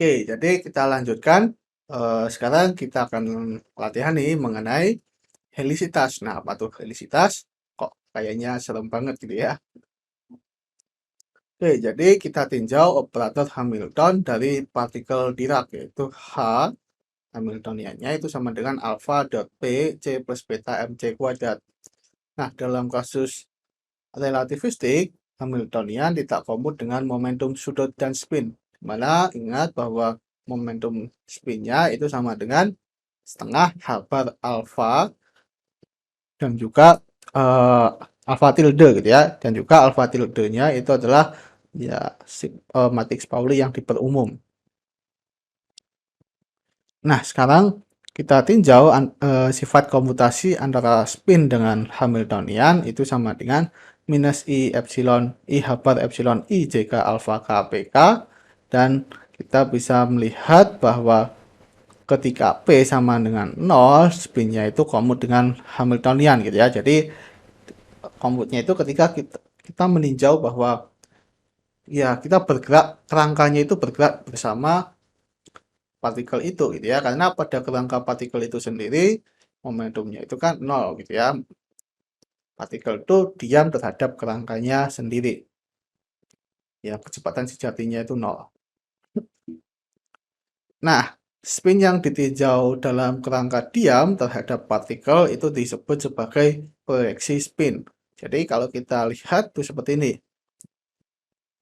Oke, jadi kita lanjutkan. Sekarang kita akan latihan nih mengenai helisitas. Nah, apa tuh helisitas? Kok kayaknya serem banget gitu ya. Oke, jadi kita tinjau operator Hamilton dari partikel Dirac, yaitu H. Hamiltoniannya itu sama dengan alfa dot P C plus beta MC kuadrat. Nah, dalam kasus relativistik, Hamiltonian tidak komut dengan momentum sudut dan spin. Mana ingat bahwa momentum spinnya itu sama dengan setengah H bar alfa dan juga eh, alfa tilde gitu ya, dan juga alfa tildenya itu adalah ya matriks Pauli yang diperumum. Nah, sekarang kita tinjau sifat komutasi antara spin dengan Hamiltonian itu sama dengan minus I epsilon I H bar epsilon I jk alfa k pk, dan kita bisa melihat bahwa ketika P sama dengan 0, spinnya itu komut dengan Hamiltonian gitu ya. Jadi komutnya itu ketika kita meninjau bahwa ya kita bergerak, kerangkanya itu bergerak bersama partikel itu gitu ya. Karena pada kerangka partikel itu sendiri momentumnya itu kan 0 gitu ya. Partikel itu diam terhadap kerangkanya sendiri. Ya, kecepatan sejatinya itu 0. Nah, spin yang ditinjau dalam kerangka diam terhadap partikel itu disebut sebagai proyeksi spin. Jadi kalau kita lihat tuh seperti ini.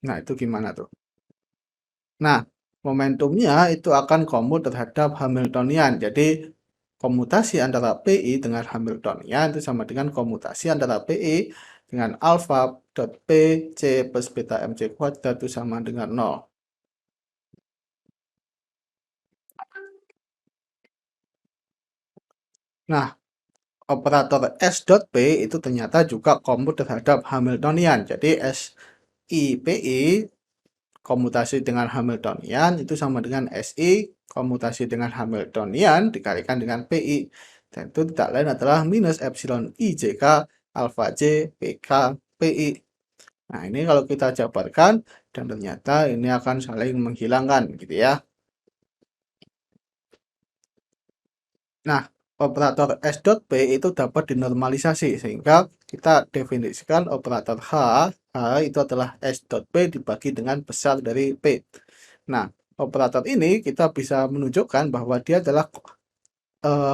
Nah, itu gimana tuh? Nah, momentumnya itu akan komut terhadap Hamiltonian. Jadi komutasi antara PI dengan Hamiltonian itu sama dengan komutasi antara PI dengan alfa dot P C plus beta MC kuadrat itu sama dengan 0. Nah, operator S dot P itu ternyata juga komut terhadap Hamiltonian. Jadi SI-PI komutasi dengan Hamiltonian itu sama dengan SI komutasi dengan Hamiltonian dikalikan dengan PI. Dan itu tidak lain adalah minus epsilon I JK alfa J PK PI. Nah, ini kalau kita jabarkan dan ternyata ini akan saling menghilangkan gitu ya. Nah, operator S dot P itu dapat dinormalisasi sehingga kita definisikan operator H itu adalah S dot P dibagi dengan besar dari P. Nah, operator ini kita bisa menunjukkan bahwa dia adalah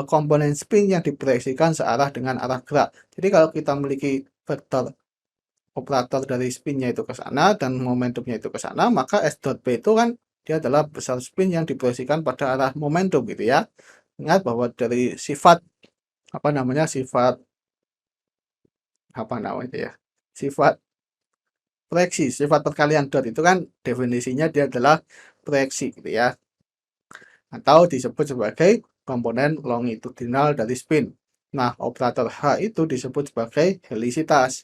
komponen spin yang diproyeksikan searah dengan arah gerak. Jadi kalau kita memiliki vektor operator dari spinnya itu ke sana dan momentumnya itu ke sana, maka S dot P itu kan dia adalah besar spin yang diproyeksikan pada arah momentum gitu ya. Ingat bahwa dari sifat apa namanya sifat proyeksi, sifat perkalian dot itu kan definisinya dia adalah proyeksi gitu ya, atau disebut sebagai komponen longitudinal dari spin. Nah, operator H itu disebut sebagai helisitas.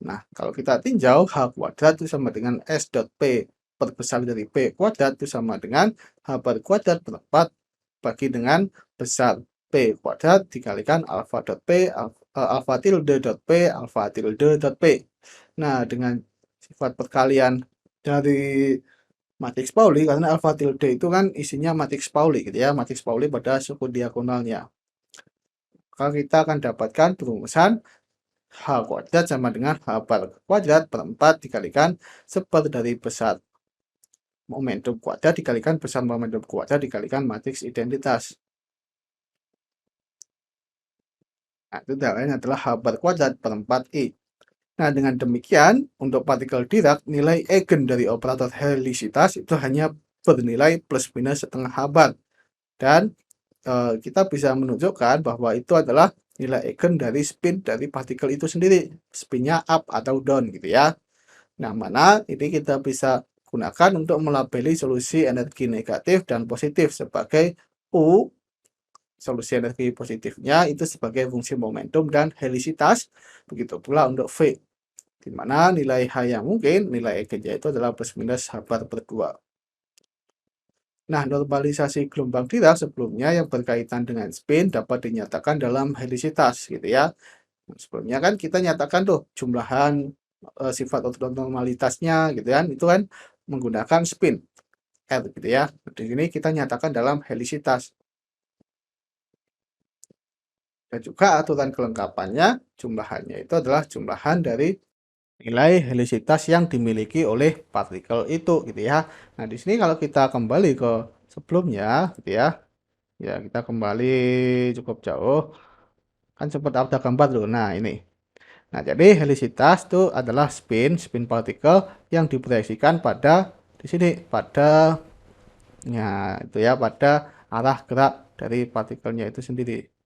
Nah, kalau kita tinjau H kuadrat itu sama dengan S dot P perbesar dari P kuadrat itu sama dengan H bar kuadrat per 4 bagi dengan besar P kuadrat dikalikan alfa dot P alfa tilde dot P alfa tilde dot P. Nah, dengan sifat perkalian dari matriks Pauli, karena alfa tilde itu kan isinya matriks Pauli gitu ya, matriks Pauli pada suku diagonalnya. Maka kita akan dapatkan perumusan H kuadrat sama dengan H bar kuadrat per 4 dikalikan seper dari besar momentum kuadrat dikalikan besar momentum kuadrat dikalikan matriks identitas. Nah, itu lain adalah H bar kuadrat per 4I. Nah, dengan demikian, untuk partikel Dirac, nilai eigen dari operator helisitas itu hanya bernilai plus minus setengah H bar. Dan kita bisa menunjukkan bahwa itu adalah nilai eigen dari spin dari partikel itu sendiri. Spinnya up atau down gitu ya. Nah, mana ini kita bisa gunakan untuk melabeli solusi energi negatif dan positif sebagai U, solusi energi positifnya itu sebagai fungsi momentum dan helisitas, begitu pula untuk V, di mana nilai H yang mungkin, nilai eigennya itu adalah plus minus H bar per 2. Nah, normalisasi gelombang Dirac sebelumnya yang berkaitan dengan spin dapat dinyatakan dalam helisitas gitu ya. Sebelumnya kan kita nyatakan tuh jumlahan sifat ortonormalitasnya gitu kan, itu kan menggunakan spin. R gitu ya. Di sini kita nyatakan dalam helisitas. Dan juga aturan kelengkapannya, jumlahannya itu adalah jumlahan dari nilai helisitas yang dimiliki oleh partikel itu gitu ya. Nah, di sini kalau kita kembali ke sebelumnya gitu ya. Ya, kita kembali cukup jauh. Kan sempat ada gambar dulu. Nah, ini. Nah, jadi helisitas itu adalah spin partikel yang diproyeksikan pada di sini pada ya itu ya pada arah gerak dari partikelnya itu sendiri.